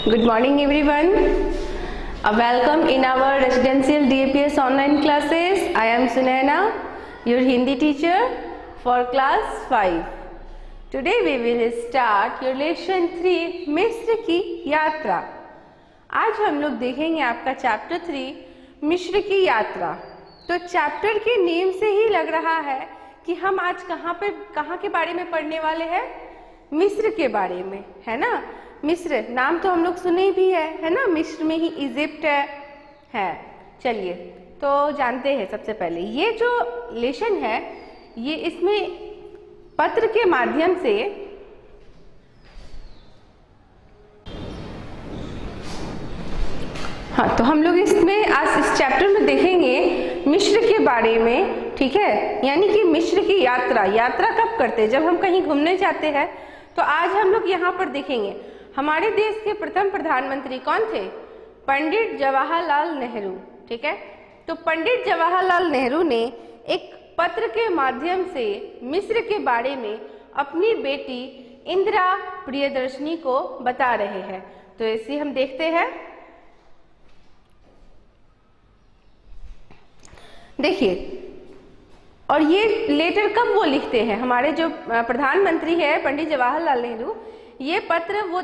Good morning everyone. Welcome in our residential DAPS online classes. I am Sunaina, your Hindi teacher for class 5. Today we will start your lesson 3 मिस्र की यात्रा. आज हम लोग देखेंगे आपका चैप्टर 3 मिस्र की यात्रा. तो चैप्टर के नेम से ही लग रहा है कि हम आज कहाँ के बारे में पढ़ने वाले हैं. मिस्र के बारे में, है ना. मिस्र नाम तो हम लोग सुने भी है ना. मिस्र में ही इजिप्ट है. चलिए तो जानते हैं. सबसे पहले ये जो लेसन है ये इसमें पत्र के माध्यम से तो हम लोग इसमें आज इस चैप्टर में देखेंगे मिस्र के बारे में. ठीक है, यानी कि मिस्र की यात्रा कब करते हैं, जब हम कहीं घूमने जाते हैं. तो आज हम लोग यहाँ पर देखेंगे हमारे देश के प्रथम प्रधानमंत्री कौन थे. पंडित जवाहरलाल नेहरू. ठीक है, तो पंडित जवाहरलाल नेहरू ने एक पत्र के माध्यम से मिस्र के बारे में अपनी बेटी इंदिरा प्रियदर्शनी को बता रहे हैं. तो इसे हम देखते हैं. देखिए, और ये लेटर कब वो लिखते हैं, हमारे जो प्रधानमंत्री है पंडित जवाहरलाल नेहरू, ये पत्र वो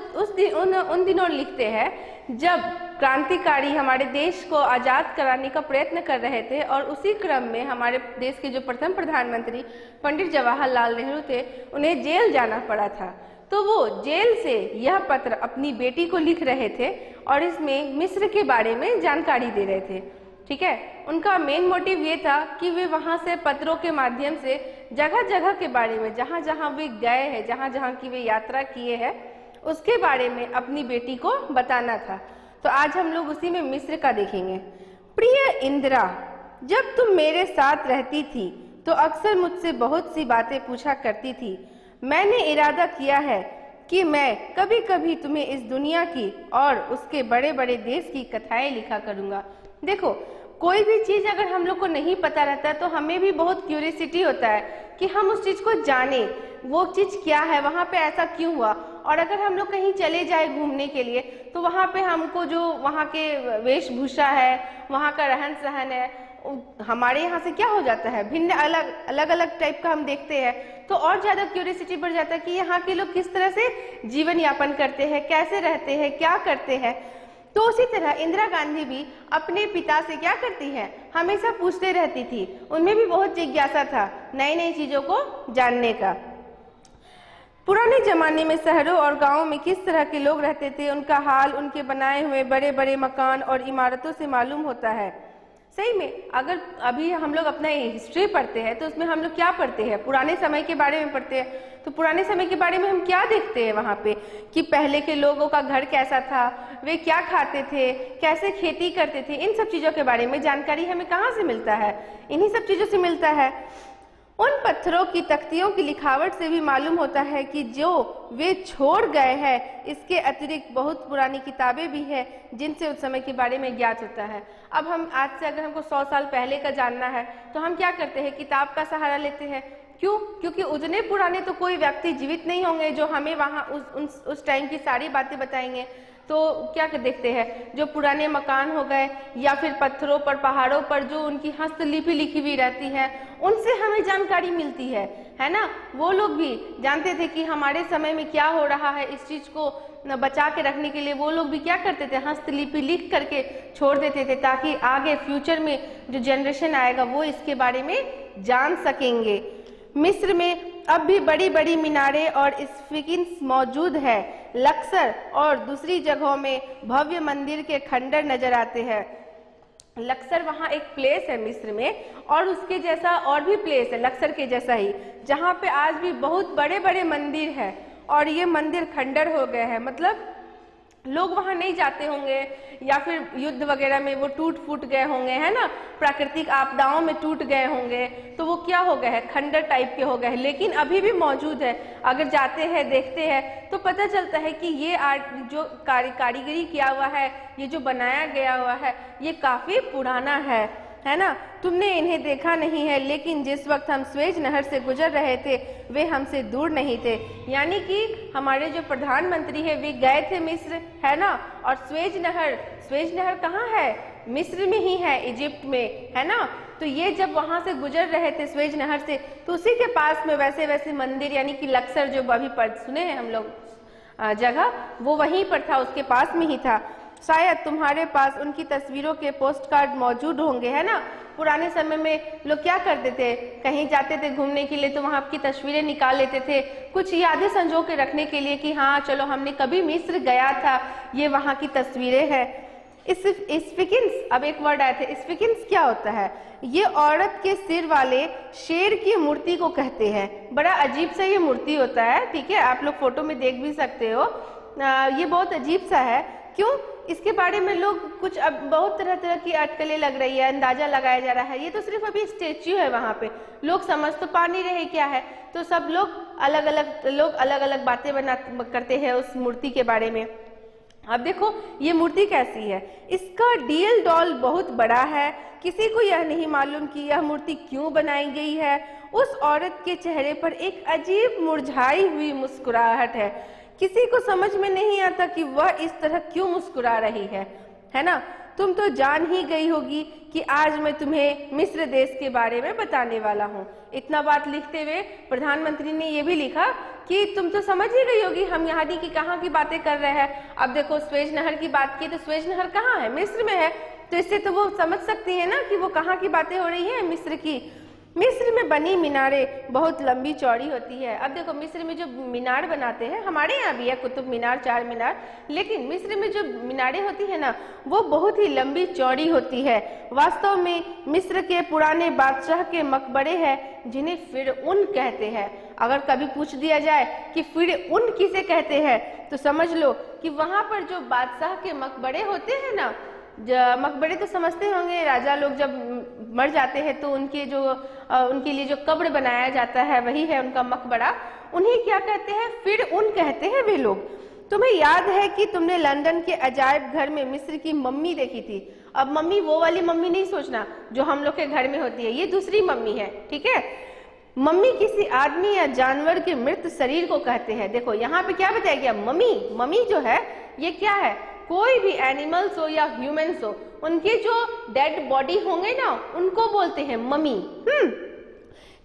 उन दिनों लिखते हैं जब क्रांतिकारी हमारे देश को आज़ाद कराने का प्रयत्न कर रहे थे. और उसी क्रम में हमारे देश के जो प्रथम प्रधानमंत्री पंडित जवाहरलाल नेहरू थे उन्हें जेल जाना पड़ा था. तो वो जेल से यह पत्र अपनी बेटी को लिख रहे थे और इसमें मिस्र के बारे में जानकारी दे रहे थे. ठीक है, उनका मेन मोटिव ये था कि वे वहाँ से पत्रों के माध्यम से जगह जगह के बारे में, जहाँ जहाँ वे गए हैं, जहाँ जहाँ की वे यात्रा किए हैं, उसके बारे में अपनी बेटी को बताना था. तो आज हम लोग उसी में मिस्र का देखेंगे. प्रिय इंदिरा, जब तुम मेरे साथ रहती थी तो अक्सर मुझसे बहुत सी बातें पूछा करती थी. मैंने इरादा किया है कि मैं कभी कभी तुम्हें इस दुनिया की और उसके बड़े बड़े देश की कथाएं लिखा करूँगा. देखो, कोई भी चीज़ अगर हम लोग को नहीं पता रहता तो हमें भी बहुत क्यूरियोसिटी होता है कि हम उस चीज़ को जाने, वो चीज़ क्या है, वहाँ पे ऐसा क्यों हुआ. और अगर हम लोग कहीं चले जाए घूमने के लिए तो वहाँ पे हमको जो वहाँ के वेशभूषा है, वहाँ का रहन सहन है, हमारे यहाँ से क्या हो जाता है, भिन्न अलग अलग टाइप का हम देखते हैं. तो और ज़्यादा क्यूरियोसिटी बढ़ जाता है कि यहाँ के लोग किस तरह से जीवन यापन करते हैं, कैसे रहते हैं, क्या करते हैं. तो उसी तरह इंदिरा गांधी भी अपने पिता से क्या करती है, हमेशा पूछते रहती थी. उनमें भी बहुत जिज्ञासा था नई नई चीज़ों को जानने का. पुराने जमाने में शहरों और गांवों में किस तरह के लोग रहते थे, उनका हाल उनके बनाए हुए बड़े बड़े मकान और इमारतों से मालूम होता है. सही में अगर अभी हम लोग अपना हिस्ट्री पढ़ते हैं तो उसमें हम लोग क्या पढ़ते हैं, पुराने समय के बारे में पढ़ते हैं. तो पुराने समय के बारे में हम क्या देखते हैं वहाँ पे कि पहले के लोगों का घर कैसा था, वे क्या खाते थे, कैसे खेती करते थे. इन सब चीज़ों के बारे में जानकारी हमें कहाँ से मिलता है, इन्हीं सब चीज़ों से मिलता है. उन पत्थरों की तख्तियों की लिखावट से भी मालूम होता है कि जो वे छोड़ गए हैं, इसके अतिरिक्त बहुत पुरानी किताबें भी हैं जिनसे उस समय के बारे में ज्ञात होता है. अब हम आज से अगर हमको 100 साल पहले का जानना है तो हम क्या करते हैं, किताब का सहारा लेते हैं. क्यों? क्योंकि उतने पुराने तो कोई व्यक्ति जीवित नहीं होंगे जो हमें वहाँ उस टाइम की सारी बातें बताएंगे. तो क्या देखते हैं, जो पुराने मकान हो गए या फिर पत्थरों पर, पहाड़ों पर जो उनकी हस्तलिपि लिखी हुई रहती है, उनसे हमें जानकारी मिलती है ना. वो लोग भी जानते थे कि हमारे समय में क्या हो रहा है. इस चीज़ को बचा के रखने के लिए वो लोग भी क्या करते थे, हस्तलिपि लिख करके छोड़ देते थे ताकि आगे फ्यूचर में जो जनरेशन आएगा वो इसके बारे में जान सकेंगे. मिस्र में अब भी बड़ी बड़ी मीनारें और स्फिंक्स मौजूद है. लक्सर और दूसरी जगहों में भव्य मंदिर के खंडर नजर आते हैं. लक्सर वहाँ एक प्लेस है मिस्र में, और उसके जैसा और भी प्लेस है लक्सर के जैसा ही, जहाँ पे आज भी बहुत बड़े बड़े मंदिर हैं. और ये मंदिर खंडर हो गए हैं, मतलब लोग वहाँ नहीं जाते होंगे या फिर युद्ध वगैरह में वो टूट फूट गए होंगे, है ना, प्राकृतिक आपदाओं में टूट गए होंगे, तो वो क्या हो गए हैं, खंडर टाइप के हो गए हैं. लेकिन अभी भी मौजूद है. अगर जाते हैं, देखते हैं तो पता चलता है कि ये आर्ट जो कारीगरी किया हुआ है, ये जो बनाया गया हुआ है, ये काफ़ी पुराना है. है ना, तुमने इन्हें देखा नहीं है, लेकिन जिस वक्त हम स्वेज नहर से गुजर रहे थे वे हमसे दूर नहीं थे। यानी कि हमारे जो प्रधानमंत्री है वे गए थे मिस्र, है ना, और स्वेज नहर कहाँ है? मिस्र में ही है, इजिप्ट में, है ना। तो ये जब वहां से गुजर रहे थे स्वेज नहर से, तो उसी के पास में वैसे वैसे मंदिर यानी कि लक्सर जो अभी सुने हैं हम लोग जगह, वो वहीं पर था, उसके पास में ही था। शायद तुम्हारे पास उनकी तस्वीरों के पोस्ट कार्ड मौजूद होंगे, है ना। पुराने समय में लोग क्या करते थे, कहीं जाते थे घूमने के लिए तो वहां की तस्वीरें निकाल लेते थे, कुछ यादें संजो के रखने के लिए कि हाँ चलो हमने कभी मिस्र गया था, ये वहां की तस्वीरें हैं। स्फिंक्स, अब एक वर्ड आया था, स्फिंक्स क्या होता है? ये औरत के सिर वाले शेर की मूर्ति को कहते हैं। बड़ा अजीब सा ये मूर्ति होता है, ठीक है, आप लोग फोटो में देख भी सकते हो। ये बहुत अजीब सा है। क्यों? इसके बारे में लोग कुछ अब बहुत तरह तरह की अटकलें लग रही है, अंदाजा लगाया जा रहा है। ये तो सिर्फ अभी स्टेच्यू है, वहां पे लोग समझ तो पा नहीं रहे क्या है, तो सब लोग अलग अलग बातें करते हैं उस मूर्ति के बारे में। अब देखो ये मूर्ति कैसी है, इसका डीएल डॉल बहुत बड़ा है। किसी को यह नहीं मालूम कि यह मूर्ति क्यों बनाई गई है। उस औरत के चेहरे पर एक अजीब मुरझाई हुई मुस्कुराहट है। किसी को समझ में नहीं आता कि वह इस तरह क्यों मुस्कुरा रही है ना। तुम तो जान ही गई होगी कि आज मैं तुम्हें मिस्र देश के बारे में बताने वाला हूँ। इतना बात लिखते हुए प्रधानमंत्री ने यह भी लिखा कि तुम तो समझ ही गई होगी हम यहाँ की कहाँ की बातें कर रहे हैं। अब देखो स्वेज नहर की बात की तो स्वेज नहर कहाँ है? मिस्र में है, तो इससे तो वो समझ सकती है ना कि वो कहाँ की बातें हो रही है, मिस्र की। मिस्र में बनी मीनारें बहुत लंबी चौड़ी होती है। अब देखो मिस्र में जो मीनार बनाते हैं, हमारे यहाँ भी है कुतुब मीनार, चार मीनार, लेकिन मिस्र में जो मीनारें होती है ना वो बहुत ही लंबी चौड़ी होती है। वास्तव में मिस्र के पुराने बादशाह के मकबरे हैं जिन्हें फिरउन कहते हैं। अगर कभी पूछ दिया जाए कि फिरउन किसे कहते हैं तो समझ लो कि वहां पर जो बादशाह के मकबरे होते हैं ना, मकबरे तो समझते होंगे, राजा लोग जब मर जाते हैं तो उनके लिए जो कब्र बनाया जाता है वही है उनका मकबरा। उन्हें क्या कहते हैं? फिरउन कहते हैं वे लोग। तुम्हें याद है कि तुमने लंदन के अजायब घर में मिस्र की मम्मी देखी थी। अब मम्मी वो वाली मम्मी नहीं सोचना जो हम लोग के घर में होती है, ये दूसरी मम्मी है, ठीक है। मम्मी किसी आदमी या जानवर के मृत शरीर को कहते हैं। देखो यहाँ पे क्या बताया गया, मम्मी जो है ये क्या है? कोई भी एनिमल्स हो या ह्यूमंस हो, उनके जो डेड बॉडी होंगे ना उनको बोलते हैं मम्मी।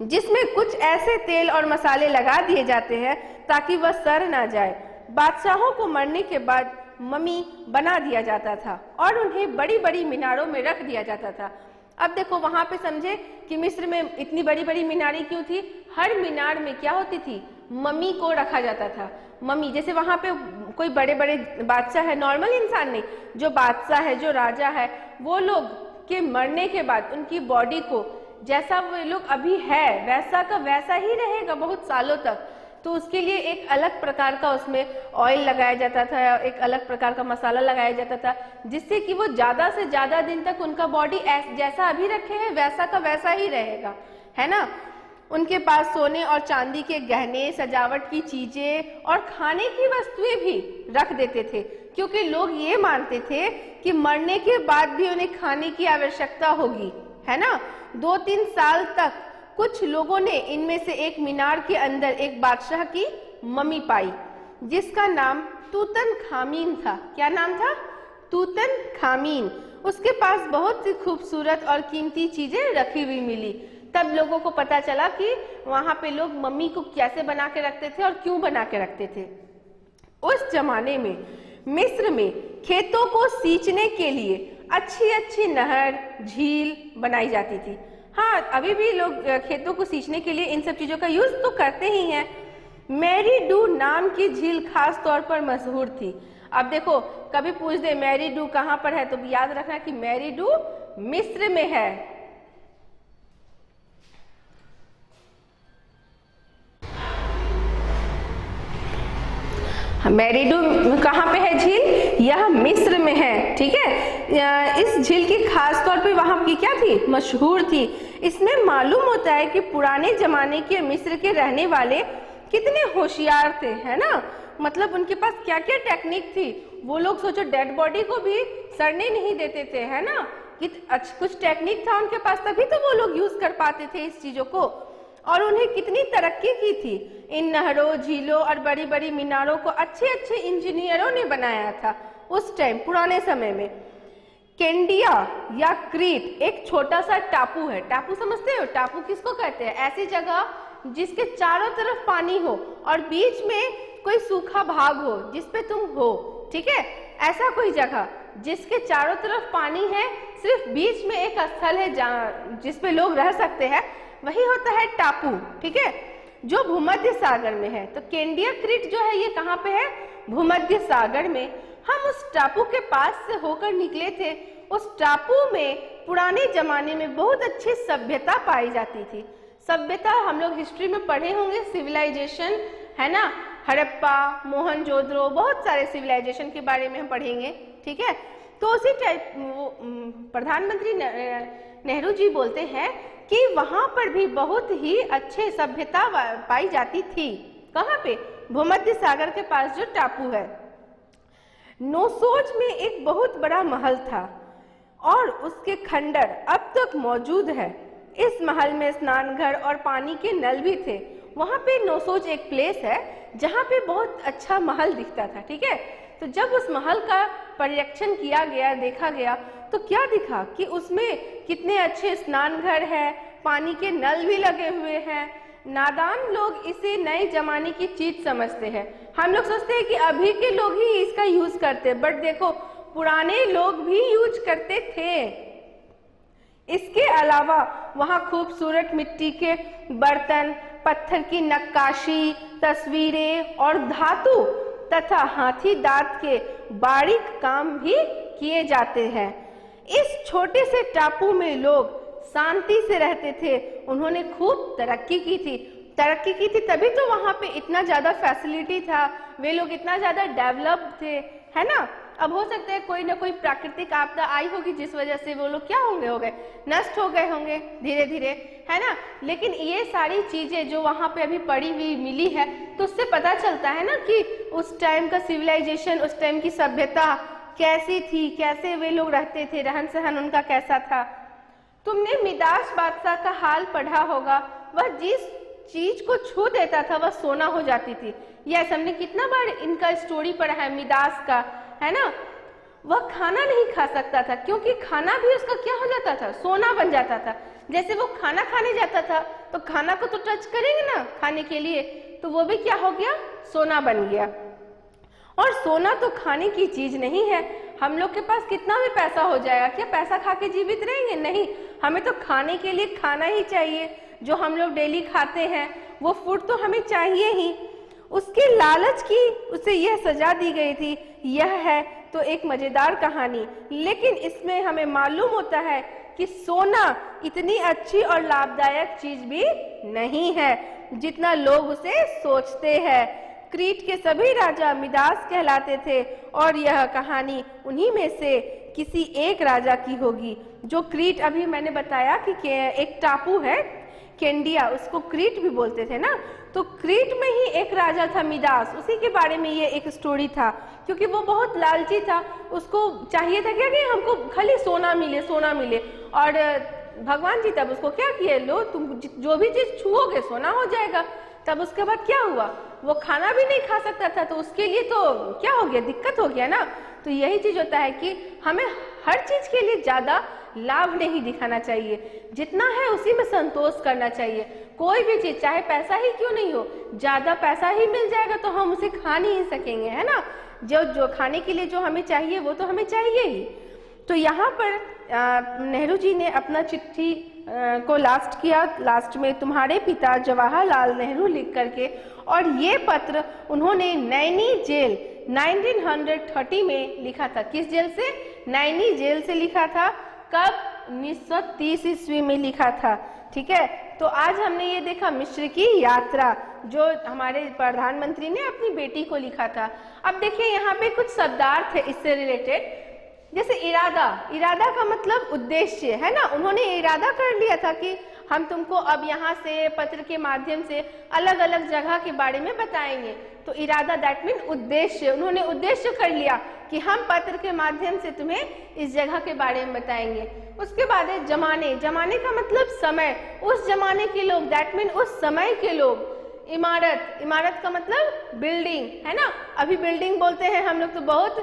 जिसमें कुछ ऐसे तेल और मसाले लगा दिए जाते हैं ताकि वह सड़ ना जाए। बादशाहों को मरने के बाद मम्मी बना दिया जाता था और उन्हें बड़ी बड़ी मीनारों में रख दिया जाता था। अब देखो वहां पे समझे कि मिस्र में इतनी बड़ी बड़ी मीनारें क्यों थी? हर मीनार में क्या होती थी? मम्मी को रखा जाता था। मम्मी, जैसे वहां पे कोई बड़े बड़े बादशाह है, नॉर्मल इंसान नहीं, जो बादशाह है, जो राजा है, वो लोग के मरने के बाद उनकी बॉडी को जैसा वो लोग अभी है वैसा का वैसा ही रहेगा बहुत सालों तक। तो उसके लिए एक अलग प्रकार का उसमें ऑयल लगाया जाता था, एक अलग प्रकार का मसाला लगाया जाता था, जिससे कि वो ज्यादा से ज्यादा दिन तक उनका बॉडी जैसा अभी रखे हैं वैसा का वैसा ही रहेगा, है ना। उनके पास सोने और चांदी के गहने, सजावट की चीजें और खाने की वस्तुएं भी रख देते थे, क्योंकि लोग ये मानते थे कि मरने के बाद भी उन्हें खाने की आवश्यकता होगी, है ना। 2-3 साल तक कुछ लोगों ने इनमें से एक मीनार के अंदर एक बादशाह की मम्मी पाई जिसका नाम तूतनखामीन था। क्या नाम था? तूतनखामीन। उसके पास बहुत सी खूबसूरत और कीमती चीजें रखी हुई मिली। तब लोगों को पता चला कि वहां पे लोग मम्मी को कैसे बना के रखते थे और क्यों बना के रखते थे। उस जमाने में मिस्र में खेतों को सींचने के लिए अच्छी अच्छी नहर, झील बनाई जाती थी। हाँ, अभी भी लोग खेतों को सींचने के लिए इन सब चीजों का यूज तो करते ही हैं। मैरी डू नाम की झील खास तौर पर मशहूर थी। अब देखो कभी पूछ दे मैरी डू कहाँ पर है तो याद रखना कि मैरी डू मिस्र में है। मैरी डू कहाँ पे है झील? यह मिस्र में है, ठीक है। इस झील की खास तौर पे वहां की क्या थी? मशहूर थी। इसमें मालूम होता है कि पुराने जमाने के मिस्र के रहने वाले कितने होशियार थे, है ना। मतलब उनके पास क्या क्या टेक्निक थी। वो लोग सोचो डेड बॉडी को भी सड़ने नहीं देते थे, है ना। कुछ टेक्निक था उनके पास, तभी तो वो लोग यूज कर पाते थे इस चीजों को। और उन्हें कितनी तरक्की की थी, इन नहरों, झीलों और बड़ी बड़ी मीनारों को अच्छे अच्छे इंजीनियरों ने बनाया था उस टाइम, पुराने समय में। केंडिया या क्रीट एक छोटा सा टापू है। टापू समझते हो? टापू किसको कहते हैं? ऐसी जगह जिसके चारों तरफ पानी हो और बीच में कोई सूखा भाग हो जिसपे तुम हो, ठीक है, ऐसा कोई जगह जिसके चारों तरफ पानी है, सिर्फ बीच में एक स्थल है जिसपे लोग रह सकते हैं, वही होता है टापू, ठीक है, जो भूमध्य सागर में है। तो केंडिया क्रीट जो है ये कहाँ पे है? भूमध्य सागर में। हम उस टापू के पास से होकर निकले थे। उस टापू में पुराने जमाने में बहुत अच्छी सभ्यता पाई जाती थी। सभ्यता हम लोग हिस्ट्री में पढ़े होंगे, सिविलाइजेशन है ना, हड़प्पा, मोहनजोदड़ो, बहुत सारे सिविलाइजेशन के बारे में हम पढ़ेंगे, ठीक है। तो उसी टाइप प्रधानमंत्री नेहरू जी बोलते हैं कि वहां पर भी बहुत ही अच्छे सभ्यता पाई जाती थी। कहाँ पे? भूमध्य सागर के पास जो टापू है। नौसोज में एक बहुत बड़ा महल था और उसके खंडर अब तक मौजूद है। इस महल में स्नानघर और पानी के नल भी थे। वहां पे नौसोज एक प्लेस है जहाँ पे बहुत अच्छा महल दिखता था, ठीक है। तो जब उस महल का परीक्षण किया गया, देखा गया, तो क्या दिखा कि उसमें कितने अच्छे स्नानघर है, पानी के नल भी लगे हुए हैं। नादान लोग इसे नए जमाने की चीज समझते हैं। हम लोग सोचते हैं कि अभी के लोग ही इसका यूज करते, बट देखो पुराने लोग भी यूज करते थे। इसके अलावा वहाँ खूबसूरत मिट्टी के बर्तन, पत्थर की नक्काशी, तस्वीरें और धातु तथा हाथी दांत के बारीक काम भी किए जाते हैं। इस छोटे से टापू में लोग शांति से रहते थे। उन्होंने खूब तरक्की की थी, तभी तो वहां पे इतना ज्यादा फैसिलिटी था, वे लोग इतना ज्यादा डेवलप थे, है ना। अब हो सकता है कोई ना कोई प्राकृतिक आपदा आई होगी जिस वजह से वो लोग क्या हो गए, नष्ट हो गए होंगे धीरे धीरे, है ना। लेकिन ये सारी चीजें जो वहां पे अभी पड़ी हुई मिली है, तो उससे पता चलता है ना कि उस टाइम का सिविलाइजेशन, उस टाइम की सभ्यता कैसी थी, कैसे वे लोग रहते थे, रहन सहन उनका कैसा था। तुमने मिदास बादशाह का हाल पढ़ा होगा। वह जिस चीज को छू देता था वह सोना हो जाती थी। यस, हमने कितना बार इनका स्टोरी पढ़ा है मिदास का, है ना। वह खाना नहीं खा सकता था क्योंकि खाना भी उसका क्या हो जाता था, सोना बन जाता था। जैसे वो खाना खाने जाता था तो खाना को तो टच करेंगे ना खाने के लिए, तो वो भी क्या हो गया, सोना बन गया। और सोना तो खाने की चीज नहीं है। हम लोग के पास कितना भी पैसा हो जाएगा, क्या पैसा खा के जीवित रहेंगे? नहीं, हमें तो खाने के लिए खाना ही चाहिए। जो हम लोग डेली खाते हैं वो फूड तो हमें चाहिए ही। उसके लालच की उसे यह सजा दी गई थी। यह है तो एक मजेदार कहानी, लेकिन इसमें हमें मालूम होता है कि सोना इतनी अच्छी और लाभदायक चीज भी नहीं है जितना लोग उसे सोचते हैं। क्रीट के सभी राजा मिदास कहलाते थे और यह कहानी उन्हीं में से किसी एक राजा की होगी। जो क्रीट, अभी मैंने बताया कि एक टापू है केंडिया, उसको क्रीट भी बोलते थे ना, तो क्रीट में ही एक राजा था मिदास, उसी के बारे में ये एक स्टोरी था। क्योंकि वो बहुत लालची था, उसको चाहिए था क्या कि हमको खाली सोना मिले, सोना मिले। और भगवान जी तब उसको क्या किए, लो तुम जो भी चीज छुओगे सोना हो जाएगा। तब उसके बाद क्या हुआ, वो खाना भी नहीं खा सकता था, तो उसके लिए तो क्या हो गया, दिक्कत हो गया ना। तो यही चीज होता है कि हमें हर चीज के लिए ज्यादा लाभ नहीं दिखाना चाहिए, जितना है उसी में संतोष करना चाहिए। कोई भी चीज चाहे पैसा ही क्यों नहीं हो, ज्यादा पैसा ही मिल जाएगा तो हम उसे खा नहीं सकेंगे, है ना। जो खाने के लिए जो हमें चाहिए वो तो हमें चाहिए ही। तो यहाँ पर नेहरू जी ने अपना चिट्ठी को लास्ट किया, लास्ट में तुम्हारे पिता जवाहरलाल नेहरू लिख करके, और ये पत्र उन्होंने नैनी जेल 1930 में लिखा था। किस जेल से? नैनी जेल से लिखा था। कब? 1930 ईस्वी में लिखा था, ठीक है। तो आज हमने ये देखा मिस्र की यात्रा, जो हमारे प्रधानमंत्री ने अपनी बेटी को लिखा था। अब देखिए यहाँ पे कुछ शब्दार्थ है इससे रिलेटेड, जैसे इरादा। इरादा का मतलब उद्देश्य, है ना। उन्होंने इरादा कर लिया था कि हम तुमको अब यहाँ से पत्र के माध्यम से अलग अलग जगह के बारे में बताएंगे। तो इरादा दैट मीन उद्देश्य, उन्होंने उद्देश्य कर लिया कि हम पत्र के माध्यम से तुम्हें इस जगह के बारे में बताएंगे। उसके बाद है जमाने, जमाने का मतलब समय, उस जमाने के लोग दैट मीन उस समय के लोग। इमारत, इमारत का मतलब बिल्डिंग, है ना। अभी बिल्डिंग बोलते हैं हम लोग तो बहुत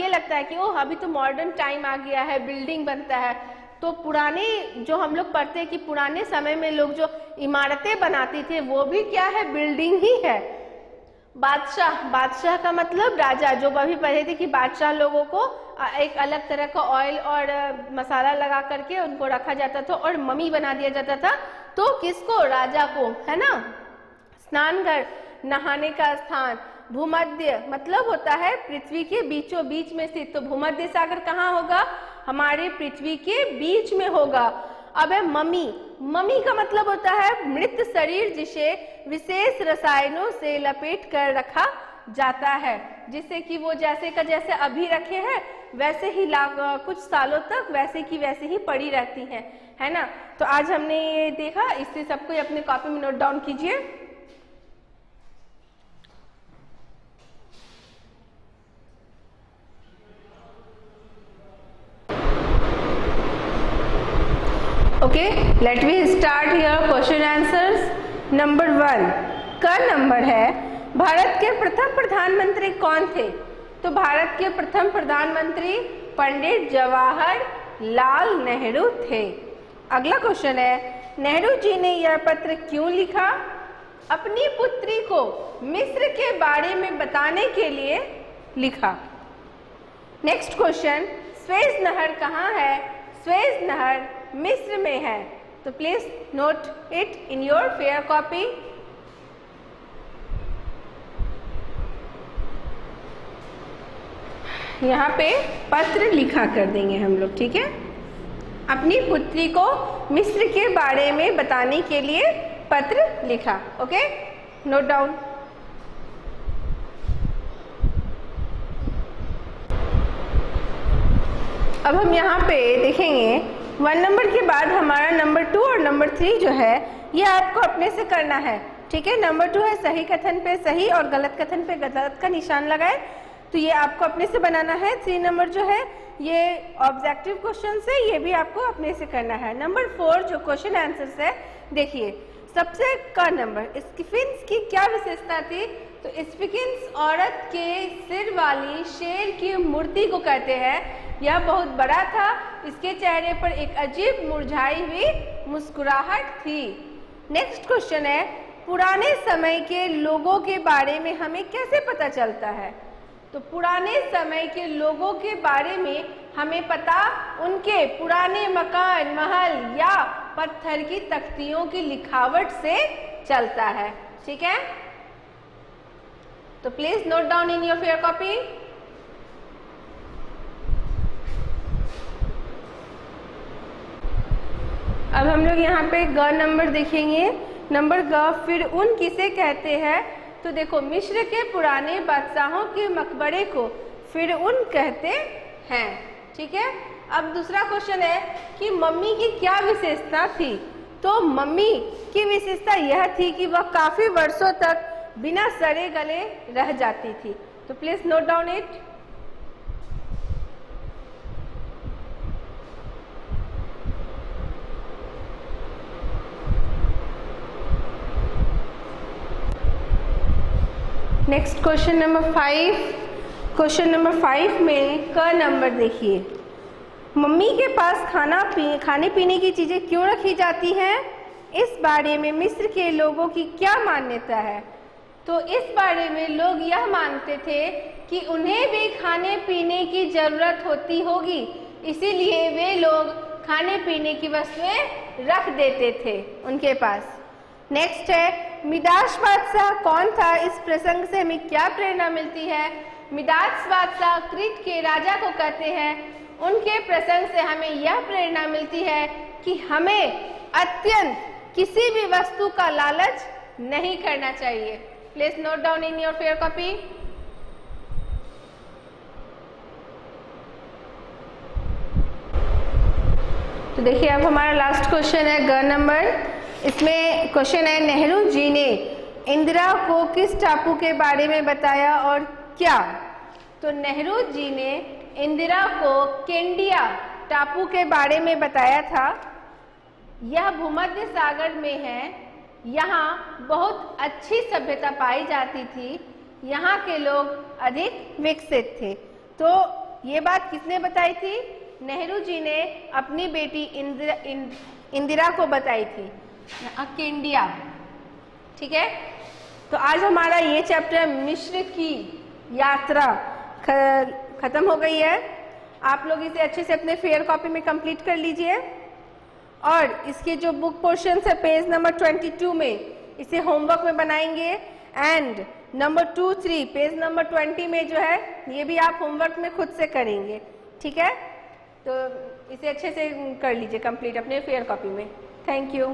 ये लगता है कि ओह अभी तो मॉडर्न टाइम आ गया है, बिल्डिंग बनता है। तो पुराने जो हम लोग पढ़ते हैं कि पुराने समय में लोग जो इमारतें बनाते थे वो भी क्या है, बिल्डिंग ही है। बादशाह, बादशाह का मतलब राजा, जो अभी पढ़े थे कि बादशाह लोगों को एक अलग तरह का ऑयल और मसाला लगा करके उनको रखा जाता था और मम्मी बना दिया जाता था। तो किसको, राजा को, है ना। स्नानघर, नहाने का स्थान। भूमध्य मतलब होता है पृथ्वी के बीचों बीच में स्थित। तो भूमध्य सागर कहाँ होगा, हमारे पृथ्वी के बीच में होगा। अब है मम्मी, मम्मी का मतलब होता है मृत शरीर जिसे विशेष रसायनों से लपेट कर रखा जाता है, जिससे कि वो जैसे का जैसे अभी रखे हैं वैसे ही कुछ सालों तक वैसे की वैसे ही पड़ी रहती हैं, है ना। तो आज हमने ये देखा, इससे सबको अपने कॉपी में नोट डाउन कीजिए। Okay, let we start here question answers. Number 1 का नंबर है, भारत के प्रथम प्रधानमंत्री कौन थे? तो भारत के प्रथम प्रधानमंत्री पंडित जवाहरलाल नेहरू थे। अगला क्वेश्चन है, नेहरू जी ने यह पत्र क्यों लिखा? अपनी पुत्री को मिस्र के बारे में बताने के लिए लिखा। नेक्स्ट क्वेश्चन, स्वेज नहर कहाँ है? स्वेज नहर मिस्र में है। तो please note it in your fair copy. यहाँ पे पत्र लिखा कर देंगे हम लोग, ठीक है। अपनी पुत्री को मिस्र के बारे में बताने के लिए पत्र लिखा। Okay, note down. अब हम यहाँ पे देखेंगे 1 नंबर के बाद हमारा नंबर 2 और नंबर 3 जो है ये आपको अपने से करना है, ठीक है। नंबर 2 है सही कथन पे सही और गलत कथन पे गलत का निशान लगाए, तो ये आपको अपने से बनाना है। 3 नंबर जो है ये ऑब्जेक्टिव क्वेश्चन है, ये भी आपको अपने से करना है। नंबर 4 जो क्वेश्चन आंसर्स है, देखिए सबसे का नंबर, स्फिंक्स की क्या विशेषता थी? तो स्फिंक्स औरत के सिर वाली शेर की मूर्ति को कहते हैं। यह बहुत बड़ा था, इसके चेहरे पर एक अजीब मुरझाई हुई मुस्कुराहट थी। नेक्स्ट क्वेश्चन है, पुराने समय के लोगों के बारे में हमें कैसे पता चलता है? तो पुराने समय के लोगों के बारे में हमें पता उनके पुराने मकान, महल या पत्थर की तख्तियों की लिखावट से चलता है, ठीक है। तो please note down in your fair copy. अब हम लोग यहाँ पे ग नंबर देखेंगे। नंबर ग, फिर उन किसे कहते हैं? तो देखो मिस्र के पुराने बादशाहों के मकबरे को फिर उन कहते हैं, ठीक है। अब दूसरा क्वेश्चन है कि मम्मी की क्या विशेषता थी? तो मम्मी की विशेषता यह थी कि वह काफी वर्षों तक बिना सड़े गले रह जाती थी। तो please note down it. Next question number 5। Question number 5 में क नंबर देखिए, मम्मी के पास खाने पीने की चीजें क्यों रखी जाती हैं? इस बारे में मिस्र के लोगों की क्या मान्यता है? तो इस बारे में लोग यह मानते थे कि उन्हें भी खाने पीने की जरूरत होती होगी, इसीलिए वे लोग खाने पीने की वस्तुएं रख देते थे उनके पास। नेक्स्ट है, मिदास बादशाह कौन था? इस प्रसंग से हमें क्या प्रेरणा मिलती है? मिदास बादशाह क्रीट के राजा को कहते हैं। उनके प्रसंग से हमें यह प्रेरणा मिलती है कि हमें अत्यंत किसी भी वस्तु का लालच नहीं करना चाहिए। Please note down in your fair copy. तो देखिए अब हमारा लास्ट क्वेश्चन है ग नंबर। इसमें क्वेश्चन है, नेहरू जी ने इंदिरा को किस टापू के बारे में बताया और क्या? तो नेहरू जी ने इंदिरा को केंडिया टापू के बारे में बताया था। यह भूमध्य सागर में है। यहाँ बहुत अच्छी सभ्यता पाई जाती थी। यहाँ के लोग अधिक विकसित थे। तो ये बात किसने बताई थी? नेहरू जी ने अपनी बेटी इंदिरा को बताई थी, केंडिया। ठीक है, तो आज हमारा ये चैप्टर मिस्र की यात्रा खत्म हो गई है। आप लोग इसे अच्छे से अपने फेयर कॉपी में कंप्लीट कर लीजिए और इसके जो बुक पोर्शन है पेज नंबर 22 में इसे होमवर्क में बनाएंगे एंड नंबर 2, 3 पेज नंबर 20 में जो है ये भी आप होमवर्क में खुद से करेंगे। ठीक है, तो इसे अच्छे से कर लीजिए कंप्लीट अपने फेयर कॉपी में। Thank you.